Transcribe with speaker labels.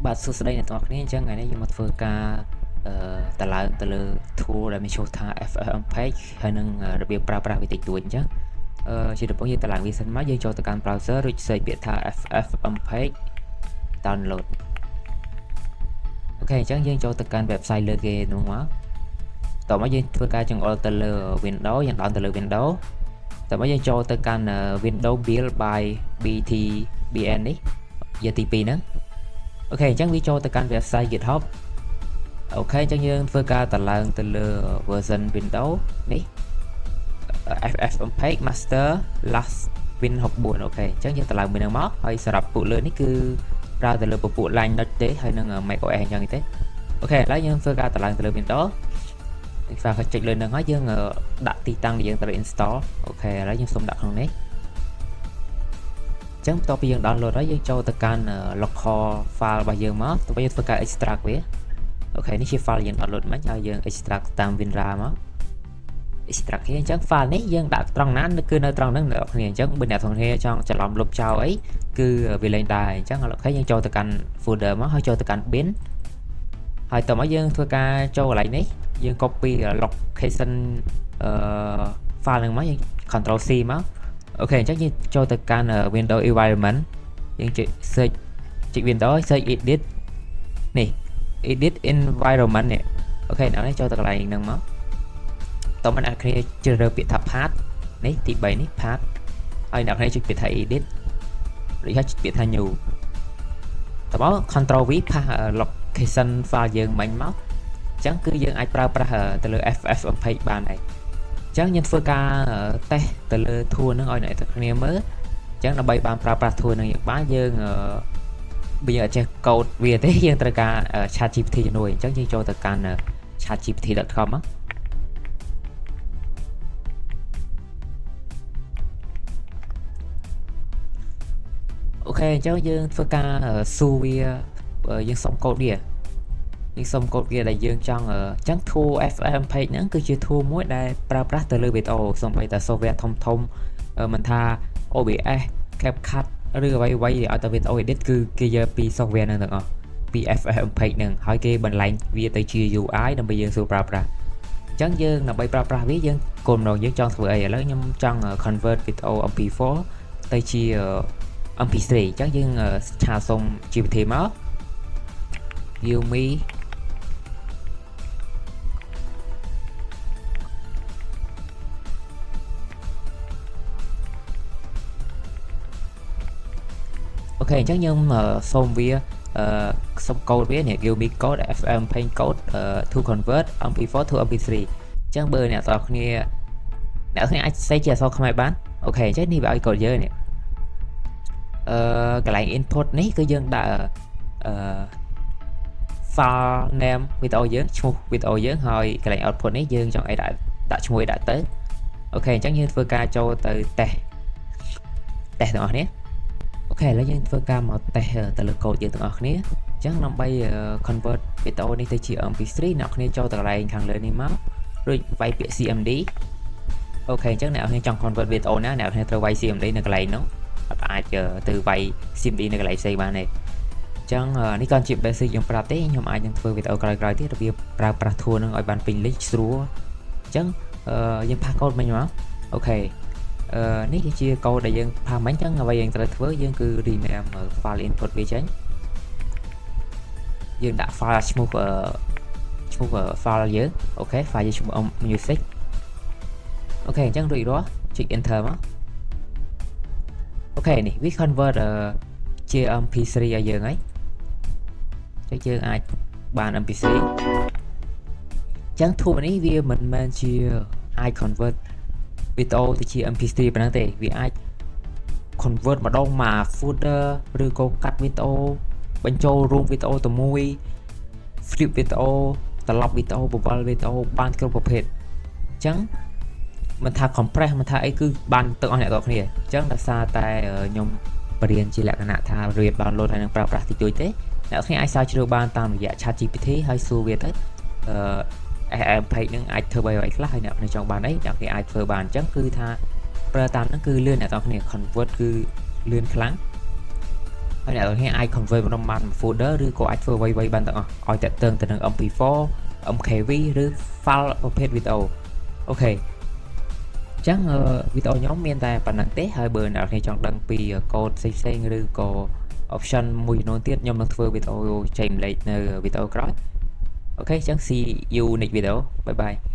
Speaker 1: បាទសួស្តីអ្នកទាំងអស់គ្នាអញ្ចឹងថ្ងៃនេះយើងមកធ្វើការតឡើងទៅលើ tool ដែលមានឈ្មោះថា FFmpeg ហើយនឹងរបៀបប្រើប្រាស់វាតិចតួចអញ្ចឹងជាដំបូងយើងតឡើងវាសិនមកយើងចូលទៅកាន់ browser រួច search ពាក្យថា FFmpeg download អូខេអញ្ចឹងយើងចូលទៅកាន់ website លើគេនោះមកតោះមកយើងធ្វើការចង្អុលទៅលើ Windows យើងដោនទៅលើ Windows តោះមកយើងចូលទៅកាន់ Windows Build by BTBN នេះយកទី2ហ្នឹងអូខេអញ្ចឹងវាចូលទៅកាន់ website GitHub អូខេអញ្ចឹងយើងធ្វើការតឡើងទៅលើ version Windows នេះ FFmpeg Master Last Win 64អូខេអញ្ចឹងយើងតឡើងមួយហ្នឹងមកហើយសម្រាប់ពួកលើនេះគឺប្រើទៅលើពពួក Linux ទេហើយនឹង macOS អញ្ចឹងទេអូខេឥឡូវយើងធ្វើការតឡើងទៅលើ Windows យើងចុចលើហ្នឹងហើយយើងដាក់ទីតាំងដែលយើងត្រូវ install អូខេឥឡូវយើងសុំដាក់ក្នុងនេះអញ្ចឹងបន្ទាប់ពីយើង download ហើយយើងចូលទៅកាន់ local file របស់យើងមកទៅយើងធ្វើការ extract វាអូខេនេះជា file យើង download មិញហើយយើង extract តាម WinRAR មក extract here អញ្ចឹង file នេះយើងដាក់ត្រង់ណាគឺនៅត្រង់ហ្នឹងអ្នកគ្នាអញ្ចឹងបើអ្នកទាំងគ្នាចង់ច្រឡំលុបចោលអីគឺវាលេងដែរអញ្ចឹងអូខេយើងចូលទៅកាន់ folder មកហើយចូលទៅកាន់ bin ហើយតោះមកយើងធ្វើការចូលកន្លែងនេះយើង copy location file ហ្នឹងមកយើង control C មកអូខេអញ្ចឹងយើងចូលទៅកាន់ Windows environment យើងចុច search ចុច Windows search edit នេះ edit environment នេះអូខេដល់នេះចូលទៅកន្លែងហ្នឹងមកតោះមិនអ្នកគ្នាជ្រើសរើសពាក្យថា path នេះទី3នេះ path ហើយអ្នកគ្នាចុចពាក្យថា edit ឬហៅពាក្យថា new តោះមក control V path location file យើងមិញមកអញ្ចឹងគឺយើងអាចប្រើប្រាស់ទៅលើ FFmpeg បានហើយអញ្ចឹងយើងធ្វើការតេស្តទៅលើ tool ហ្នឹងឲ្យអ្នកទាំងគ្នាមើលអញ្ចឹងដើម្បីបានប្រើប្រាស់ tool ហ្នឹងយើងបានយើងវាអត់ចេះកូដវាទេយើងត្រូវការ ChatGPT ជំនួយអញ្ចឹងយើងចូលទៅកាន់ chatgpt.com មកអូខេអញ្ចឹងយើងធ្វើការសួរវាយើងសុំកូដវាយើងសុំកូដវាដែលយើងចង់អញ្ចឹង tool FFmpeg ហ្នឹងគឺជា tool មួយដែលប្រើប្រាស់ទៅលើវីដេអូសូម្បីតែ software ធំមិនថា OBS CapCut ឬអ្វីៗឲ្យតែ video edit គឺគេយកពី software ហ្នឹងទាំងអស់ពី FFmpeg ហ្នឹងហើយគេបន្លែងវាទៅជា UI ដើម្បីយើងស្រួលប្រើប្រាស់អញ្ចឹងយើងដើម្បីប្រើប្រាស់វាយើងគោលបំណងយើងចង់ធ្វើអីឥឡូវខ្ញុំចង់ convert video MP4 ទៅជា MP3 អញ្ចឹងយើងឆាសុំ GPT មក Yumiអូខេអញ្ចឹងខ្ញុំសូមវាសុំកូដវានេះ give me code FFmpeg code to convert MP4 to MP3 អញ្ចឹងបើអ្នកទាំងគ្នាអាចសេជាអក្សរខ្មែរបានអូខេអញ្ចឹងនេះវាឲ្យកូដយើងនេះកន្លែង input នេះគឺយើងដាក់file name វីដេអូយើងឈ្មោះវីដេអូយើងហើយកន្លែង output នេះយើងចង់ឲ្យដាក់ឈ្មោះឲ្យដាក់ទៅអូខេអញ្ចឹងយើងធ្វើការចូលទៅ test ទាំងអស់គ្នាអូខេឥឡូវយើងធ្វើការមក test ទៅលើកូដយើងទាំងអស់គ្នាអញ្ចឹងដើម្បី convert វីដេអូនេះទៅជា MP3 អ្នកគ្នាចូលទៅកន្លែងខាងលើនេះមករួចវាយពាក្យ CMD អូខេអញ្ចឹងអ្នកគ្នាចង់ convert វីដេអូណាអ្នកគ្នាត្រូវវាយ CMD នៅកន្លែងនោះអត់អាចទៅវាយ CMD នៅកន្លែងផ្សេងបានទេអញ្ចឹងនេះក៏ជា basic ខ្ញុំប្រាប់ទេខ្ញុំអាចនឹងធ្វើវីដេអូក្រោយៗទៀតរបៀបប្រើប្រាស់ tool នឹងឲ្យបានពេញលេញស្រួលអញ្ចឹងយើងផាសកូដមិញមកអូខេនេះគឺជាកូដដែលយើងផាសមិញអញ្ចឹងអ្វីយើងត្រូវធ្វើយើងគឺ rename file input វាចេញយើងដាក់ file ឈ្មោះ file យើងអូខេ file យើងឈ្មោះ music អូខេអញ្ចឹងរួចរាល់ចុច enter មកអូខេនេះវា convert ជា MP3 ឲ្យយើងហើយចឹងយើងអាចបាន MP3 ចឹង tool នេះវាមិនមែនជាអាច convert វីដេអូទៅជា MP3 ប៉ុណ្ណឹងទេវាអាច convert ម្ដងមក folder ឬក៏កាត់វីដេអូបញ្ចូលរូបវីដេអូទៅមួយ flip វីដេអូត្រឡប់វីដេអូបង្វិលវីដេអូបានគ្រប់ប្រភេទអញ្ចឹងមិនថា compress មិនថាអីគឺបានទាំងអស់អ្នកទាំងគ្នាអញ្ចឹងដោយសារតែខ្ញុំបរៀនជាលក្ខណៈថារៀប download ហើយនឹងប្រើប្រាស់តិចតួចទេអ្នកគ្នាអាចស្រាវជ្រាវបានតាមរយៈ ChatGPT ហើយសួរវាទៅFFmpeg នឹងអាចធ្វើអ្វីខ្លះហើយអ្នកគ្នាចង់បានអីអ្នកគ្នាអាចធ្វើបានអញ្ចឹងគឺថាប្រើតាមហ្នឹងគឺលឿនអ្នកទាំងគ្នា convert គឺលឿនខ្លាំង អ ហើយអ្នកនរគ្នាអាច convert មកបាន folder ឬក៏អាចធ្វើអ្វីៗបានទាំងអស់ឲ្យតាក់ទងទៅនឹង MP4 MKV ឬ file ប្រភេទវីដេអូអូខេអញ្ចឹងវីដេអូខ្ញុំមានតែប៉ុណ្្នឹងទេហើយបើអ្នកនរគ្នាចង់ដឹងពី code ផ្សេងៗឬក៏ option មួយចំនួនទៀតខ្ញុំនឹងធ្វើវីដេអូចែកម្លែកនៅវីដេអូក្រោយអូខេអញ្ចឹង see you next video bye bye